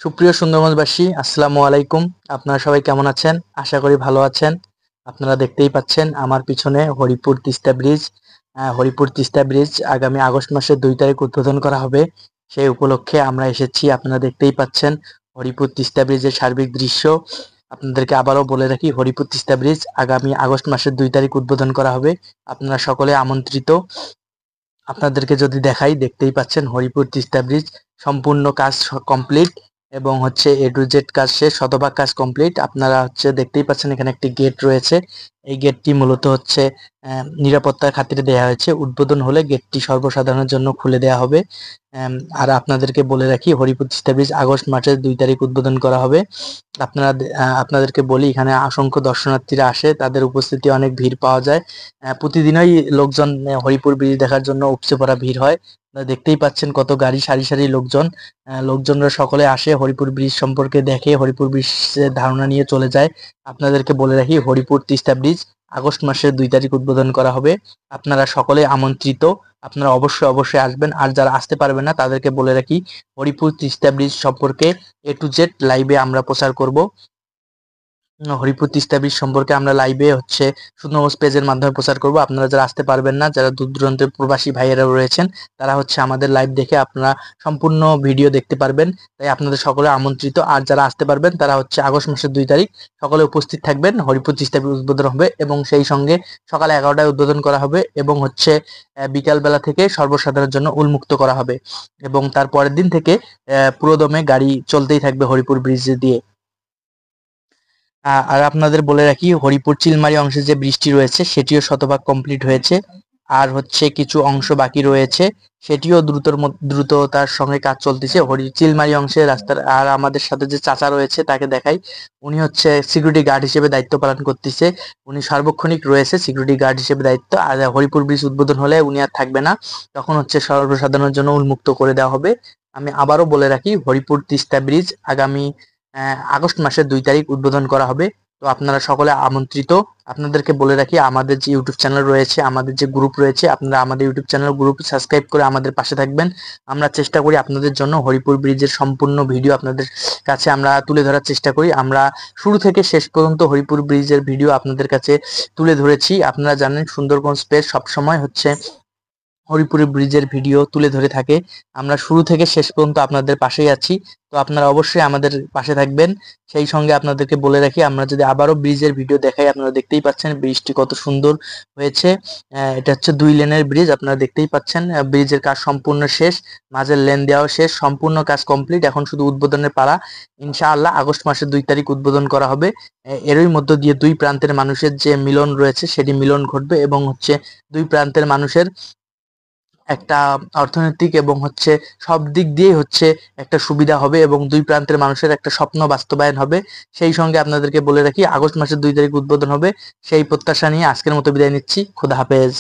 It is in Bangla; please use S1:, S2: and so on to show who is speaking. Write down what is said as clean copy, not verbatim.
S1: সুপ্রিয় সুন্দরবনবাসী, আসসালামু আলাইকুম। আপনারা সবাই কেমন আছেন? আশা করি ভালো আছেন। আপনারা দেখতেই পাচ্ছেন আমার পিছনে হরিপুর তিস্তা ব্রিজ। হরিপুর তিস্তা ব্রিজ আগামী আগস্ট মাসের 2 তারিখ উদ্বোধন করা হবে। সেই উপলক্ষে আমরা এসেছি। আপনারা দেখতেই পাচ্ছেন হরিপুর তিস্তা ব্রিজের সার্বিক দৃশ্য। আপনাদেরকে আবারও বলে রাখি, হরিপুর তিস্তা ব্রিজ আগামী আগস্ট মাসের 2 তারিখ উদ্বোধন করা হবে। আপনারা সকলে আমন্ত্রিত। আপনাদেরকে যদি দেখাই, দেখতেই পাচ্ছেন হরিপুর তিস্তা ব্রিজ সম্পূর্ণ কাজ কমপ্লিট এবং হচ্ছে এ টু জেড কাজ শেষ, শতভাগ কাজ কমপ্লিট। আপনারা দেখতেই পাচ্ছেন এখানে একটি গেট রয়েছে। এই গেটটি মূলত হচ্ছে নিরাপত্তার খাতিরে দেওয়া হয়েছে। উদ্বোধন হলে গেটটি সর্বসাধারণের জন্য খুলে দেওয়া হবে। আর আপনাদেরকে বলে রাখি, হরিপুর তিস্তা ব্রিজ আগস্ট মাসের 2 তারিখ উদ্বোধন করা হবে। আপনাদেরকে বলি, এখানে অসংখ্য দর্শনার্থীরা আসে, তাদের উপস্থিতি অনেক ভিড় পাওয়া যায়। প্রতিদিনই লোকজন হরিপুর ব্রিজ দেখার জন্য উপচে পড়া ভিড় হয়। দেখতেই পাচ্ছেন কত গাড়ি, সারি সারি লোকজন। লোকজনরা সকলে আসে, হরিপুর ব্রিজ সম্পর্কে দেখে, হরিপুর ব্রিজের ধারণা নিয়ে চলে যায়। আপনাদেরকে বলে রাখি, হরিপুর তিস্তা ব্রিজ আগস্ট মাসের 2 তারিখ উদ্বোধন করা হবে। আপনারা সকলে আমন্ত্রিত। আপনারা অবশ্যই অবশ্যই আসবেন। আর যারা আসতে পারবেন না তাদেরকে বলে রাখি, হরিপুর তিস্তা ব্রিজ সম্পর্কে এ টু জেড লাইভে আমরা প্রচার করব। হরিপুর তিস্তা ব্রিজ সম্পর্কে আমরা লাইভে সুন্দরবন পেজের মাধ্যমে প্রচার করব। আপনারা যারা আসতে পারবেন না, যারা দূর দূরান্তের প্রবাসী ভাইয়েরা রয়েছেন, তারা আমাদের লাইভ দেখে আপনারা সম্পূর্ণ ভিডিও দেখতে পারবেন। তাই আপনাদের সকলে আমন্ত্রিত। আর যারা আসতে পারবেন তারা আগস্ট মাসের 2 তারিখ সকলে উপস্থিত থাকবেন। হরিপুর তিস্তা ব্রিজ উদ্বোধন হবে এবং সেই সঙ্গে সকাল 11টায় উদ্বোধন করা হবে এবং বিকাল বেলা থেকে সর্বসাধারণের জন্য উন্মুক্ত করা হবে এবং তার পরের দিন থেকে পুরোদমে গাড়ি চলতেই থাকবে হরিপুর ব্রিজ দিয়ে। আর আপনাদের বলে রাখি, হরিপুর চিলমারি অংশে যে বৃষ্টি রয়েছে সেটিও শতভাগ কমপ্লিট হয়েছে। আর কিছু অংশ বাকি রয়েছে, সেটিও দ্রুততার সঙ্গে কাজ চলতেছে। চিলমারি অংশে রাস্তার। আর আমাদের সাথে যে চাচা রয়েছে তাকে দেখাই, উনি সিকিউরিটি গার্ড হিসেবে দায়িত্ব পালন করতেছে। উনি সার্বক্ষণিক রয়েছে সিকিউরিটি গার্ড হিসেবে দায়িত্ব। আর হরিপুর ব্রিজ উদ্বোধন হলে উনি আর থাকবে না, তখন সর্বসাধারণের জন্য উন্মুক্ত করে দেওয়া হবে। আমি আবারও বলে রাখি, হরিপুর তিস্তা ব্রিজ আগামী আগস্ট মাসের 2 তারিখ উদ্বোধন করা হবে। তো আপনারা সকলে আমন্ত্রিত। আপনাদেরকে বলে রাখি, আমাদের যে ইউটিউব চ্যানেল রয়েছে, আমাদের যে গ্রুপ রয়েছে, আপনারা আমাদের ইউটিউব চ্যানেল গ্রুপ সাবস্ক্রাইব করে আমাদের পাশে থাকবেন। আমরা চেষ্টা করি আপনাদের জন্য হরিপুর ব্রিজের সম্পূর্ণ ভিডিও আপনাদের কাছে আমরা তুলে ধরার চেষ্টা করি। আমরা শুরু থেকে শেষ পর্যন্ত হরিপুর ব্রিজের ভিডিও আপনাদের কাছে তুলে ধরেছি। আপনারা জানেন সুন্দরবন স্পেস সবসময় হরিপুর ব্রিজের ভিডিও তুলে ধরে থাকে। আমরা শুরু থেকে শেষ পর্যন্ত আপনাদের পাশেই আছি। তো আপনারা অবশ্যই আমাদের পাশে থাকবেন। সেই সঙ্গে আপনাদেরকে বলে রাখি, আমরা যদি আবারও ব্রিজের ভিডিও দেখাই, আপনারা দেখতেই পাচ্ছেন ব্রিজটি কত সুন্দর হয়েছে। এটা 2 লেনের ব্রিজ। আপনারা দেখতেই পাচ্ছেন ব্রিজের কাজ সম্পূর্ণ শেষ, মাঝের লেন দেওয়া শেষ, সম্পূর্ণ কাজ কমপ্লিট। এখন শুধু উদ্বোধনের পালা। ইনশাআল্লাহ আগস্ট মাসের 2 তারিখ উদ্বোধন করা হবে। এরই মধ্য দিয়ে দুই প্রান্তের মানুষের যে মিলন রয়েছে সেটি মিলন ঘটবে এবং দুই প্রান্তের মানুষের একটা অর্থনৈতিক এবং সব দিক দিয়ে একটা সুবিধা হবে এবং দুই প্রান্তের মানুষের একটা স্বপ্ন বাস্তবায়ন হবে। সেই সঙ্গে আপনাদেরকে বলে রাখি, আগস্ট মাসের 2 তারিখ উদ্বোধন হবে। সেই প্রত্যাশা নিয়ে আজকের মতো বিদায় নিচ্ছি। খোদা হাফেজ।